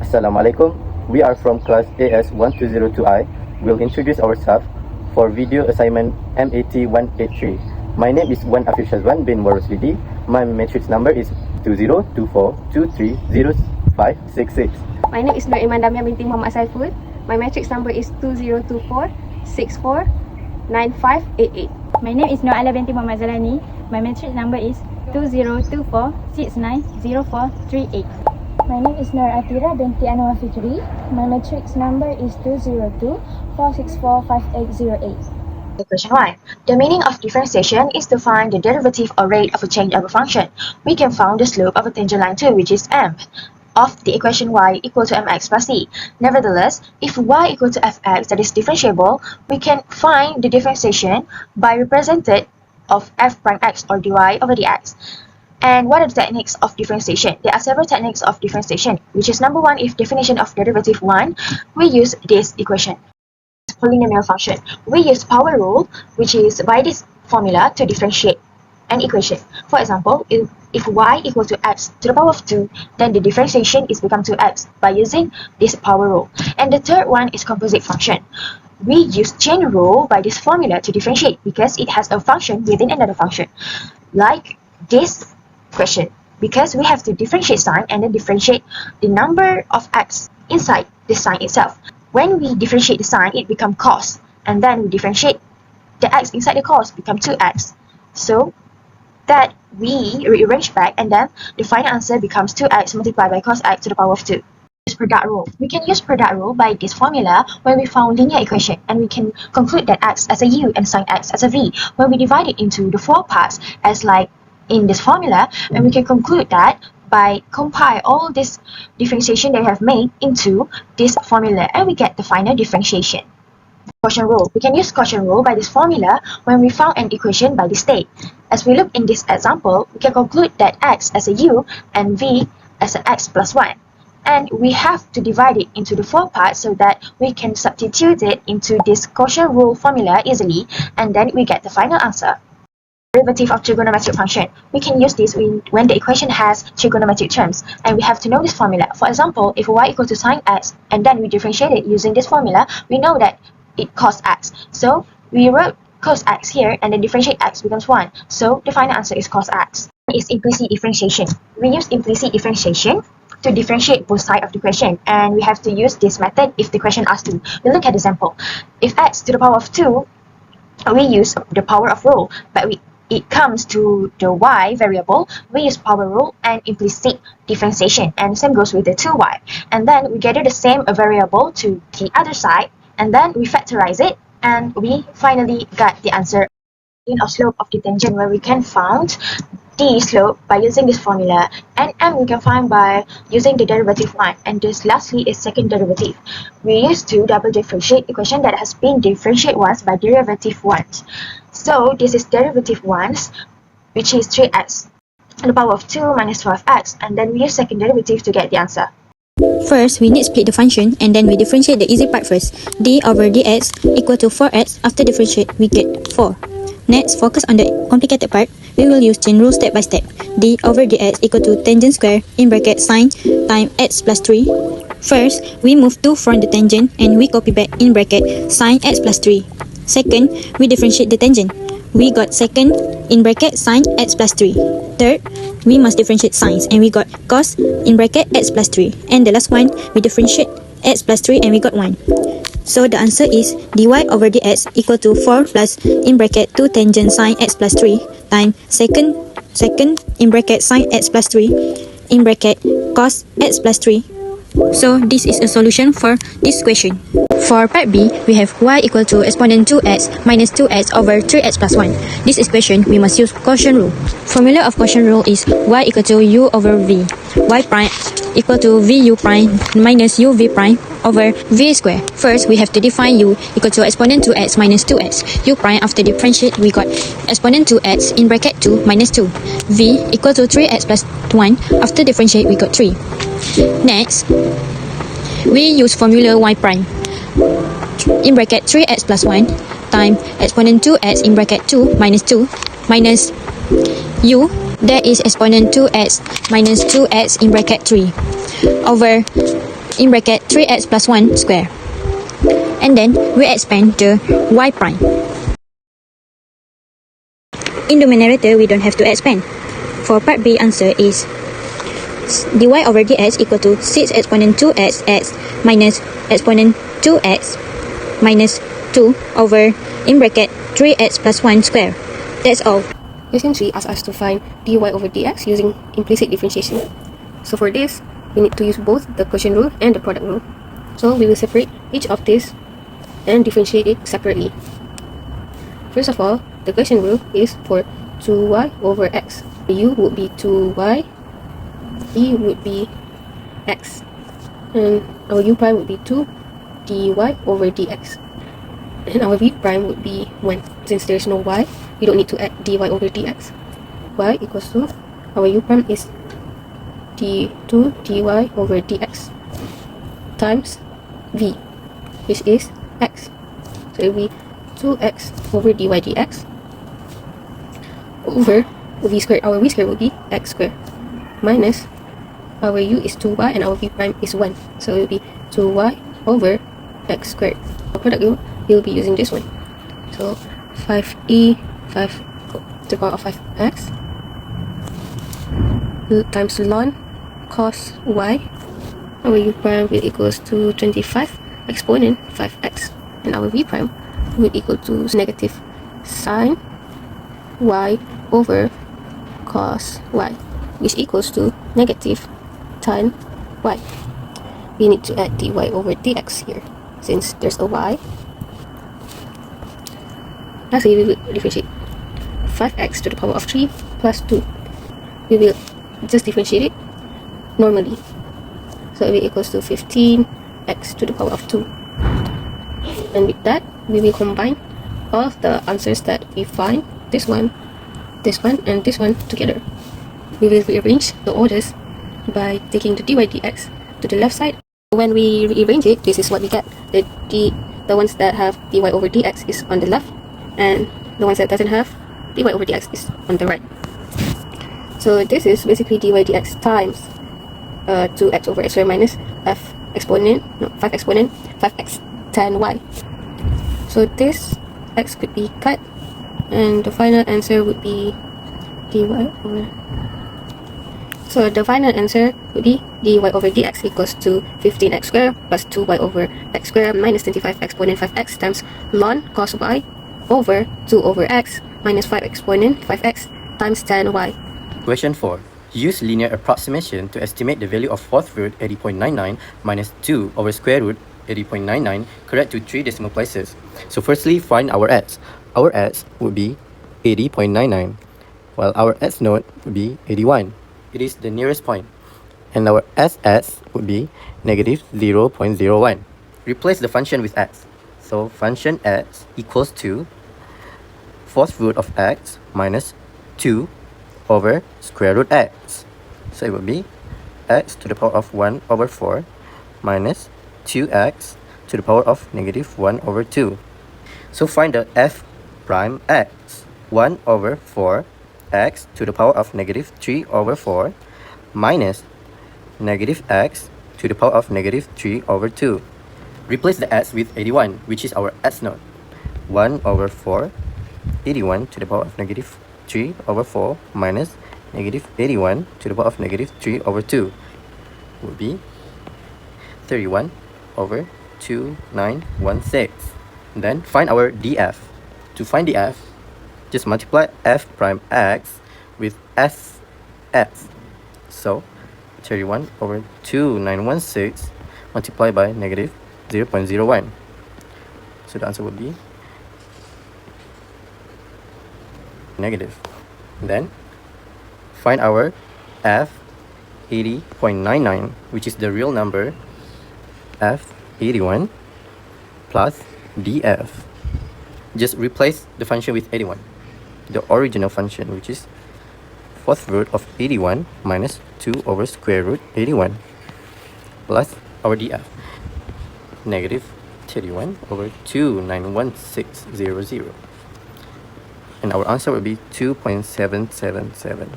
Assalamualaikum. We are from class AS1202I. We'll introduce ourselves for video assignment MAT183. My name is Wan Afif Shazwan bin Waruslidi. My matrix number is 2024230566. My name is Nur Iman Damia binti Muhammad Saiful. My matrix number is 2024649588. My name is Nur Ala binti Muhammad Zalani. My matrix number is 2024690438. My name is Nur Atira binti Anwar Fitri. My matrix number is 202-464-5808. Question 1. The meaning of differentiation is to find the derivative or rate of a change of a function. We can find the slope of a tangent line 2, which is m, of the equation y equal to mx plus c. Nevertheless, if y equal to fx, that is differentiable, we can find the differentiation by represented of f prime x or dy over dx. And what are the techniques of differentiation? There are several techniques of differentiation, which is number 1, if definition of derivative 1, we use this equation. Polynomial function. We use power rule, which is by this formula to differentiate an equation. For example, if y equal to x to the power of 2, then the differentiation is become 2x by using this power rule. And the third one is composite function. We use chain rule by this formula to differentiate because it has a function within another function. Like this question, because we have to differentiate sign and then differentiate the number of x inside the sign itself. When we differentiate the sign, it becomes cos, and then we differentiate the x inside the cos become 2x. So that we rearrange back, and then the final answer becomes 2x multiplied by cos x to the power of 2. Use product rule. We can use product rule by this formula when we found linear equation, and we can conclude that x as a u and sin x as a v. When we divide it into the 4 parts as like in this formula, and we can conclude that by compile all this differentiation that we have made into this formula, and we get the final differentiation. Quotient rule. We can use quotient rule by this formula when we found an equation by this state. As we look in this example, we can conclude that x as a u and v as a x plus 1. And we have to divide it into the 4 parts so that we can substitute it into this quotient rule formula easily, and then we get the final answer. Derivative of trigonometric function. We can use this when the equation has trigonometric terms, and we have to know this formula. For example, if y equal to sin x and then we differentiate it using this formula, we know that it cos x. So we wrote cos x here, and then differentiate x becomes 1. So the final answer is cos x. Is implicit differentiation. We use implicit differentiation to differentiate both sides of the question, and we have to use this method if the question asks to. We look at the example. If x to the power of 2, we use the power of rule, but it comes to the y variable, we use power rule and implicit differentiation, and same goes with the 2y. And then we gather the same variable to the other side, and then we factorize it, and we finally got the answer in a slope of the tangent, where we can find the slope by using this formula, and m we can find by using the derivative 1, and this lastly is second derivative. We use to double differentiate equation that has been differentiated once by derivative 1. So this is derivative 1, which is 3x to the power of 2 minus 12x, and then we use second derivative to get the answer. First, we need split the function, and then we differentiate the easy part first. D over dx equal to 4x. After differentiate, we get 4. Next, focus on the complicated part. We will use chain rule step by step. D over dx equal to tangent square in bracket sine times x plus 3. First, we move 2 from the tangent, and we copy back in bracket sine x plus 3. Second, we differentiate the tangent. We got second in bracket sine x plus 3. Third, we must differentiate sines, and we got cos in bracket x plus 3. And the last one, we differentiate x plus 3, and we got 1. So the answer is dy over dx equal to 4 plus in bracket 2 tangent sine x plus 3 times second in bracket sine x plus 3 in bracket cos x plus 3. So this is a solution for this question. For part B, we have y equal to exponent 2x minus 2x over 3x plus 1. This equation, we must use quotient rule. Formula of quotient rule is y equal to u over v. Y prime equal to vu prime minus uv prime over v square. First, we have to define u equal to exponent 2x minus 2x. U prime, after differentiate, we got exponent 2x in bracket 2 minus 2. V equal to 3x plus 1. After differentiate, we got 3. Next, we use formula y prime in bracket 3x plus 1 times exponent 2x in bracket 2 minus 2 minus u, that is exponent 2x minus 2x in bracket 3 over in bracket 3x plus 1 square. And then we expand the y prime. In the numerator, we don't have to expand. For part B, answer is dy over dx equal to 6 exponent 2x x minus exponent 2x minus 2 over in bracket 3x plus 1 square. That's all. Question 3 asks us to find dy over dx using implicit differentiation. So for this, we need to use both the quotient rule and the product rule. So we will separate each of these and differentiate it separately. First of all, the quotient rule is for 2y over x. U would be 2y, e would be x, and our u prime would be 2 dy over dx, and our v prime would be 1. Since there is no y, we don't need to add dy over dx. Y equals to, our u prime is 2 dy over dx times v, which is x. So it will be 2x over dy dx over v squared. Our v squared will be x squared minus our u is 2y and our v prime is 1. So it will be 2y over x squared. For product rule, we'll be using this one. So 5e 5 to the power of 5x times ln cos y. Our u prime will equals to 25 exponent 5x, and our v prime will equal to negative sine y over cos y, which equals to negative tan y. We need to add dy over dx here since there's a y. Lastly, we will differentiate 5x to the power of 3 plus 2. We will just differentiate it normally. So it will equals to 15x to the power of 2. And with that, we will combine all of the answers that we find, this one, and this one together. We will rearrange the orders by taking the dy dx to the left side. When we rearrange it, this is what we get. The ones that have dy over dx is on the left, and the ones that doesn't have dy over dx is on the right. So this is basically dy dx times 2x over x squared minus 5 exponent 5x tan y. So this x could be cut, and the final answer would be dy over. So the final answer would be dy over dx equals to 15x squared plus 2y over x squared minus 25 exponent 5x times ln cos y over 2 over x minus 5 exponent 5x times tan y. Question 4. Use linear approximation to estimate the value of fourth root 80.99 minus 2 over square root 80.99 correct to 3 decimal places. So firstly, find our x. Our x would be 80.99, while our x naught would be 81. It is the nearest point. And our ss would be negative 0.01. Replace the function with x. So function x equals to fourth root of x minus 2 over square root x. So it would be x to the power of 1 over 4 minus 2x to the power of negative 1 over 2. So find the f prime x. 1 over 4 x to the power of negative 3 over 4 minus negative x to the power of negative 3 over 2. Replace the x with 81, which is our x naught. 1 over 4, 81 to the power of negative 3 over 4 minus negative 81 to the power of negative 3 over 2 would be 31 over 2916. Then find our df. To find df, just multiply f prime x with s x. So 31 over 2916 multiplied by negative 0.01. So the answer would be negative. Then find our f 80.99, which is the real number, f 81 plus df. Just replace the function with 81, the original function, which is fourth root of 81 minus 2 over square root 81 plus our df, negative 31 over 291600. And our answer will be 2.777.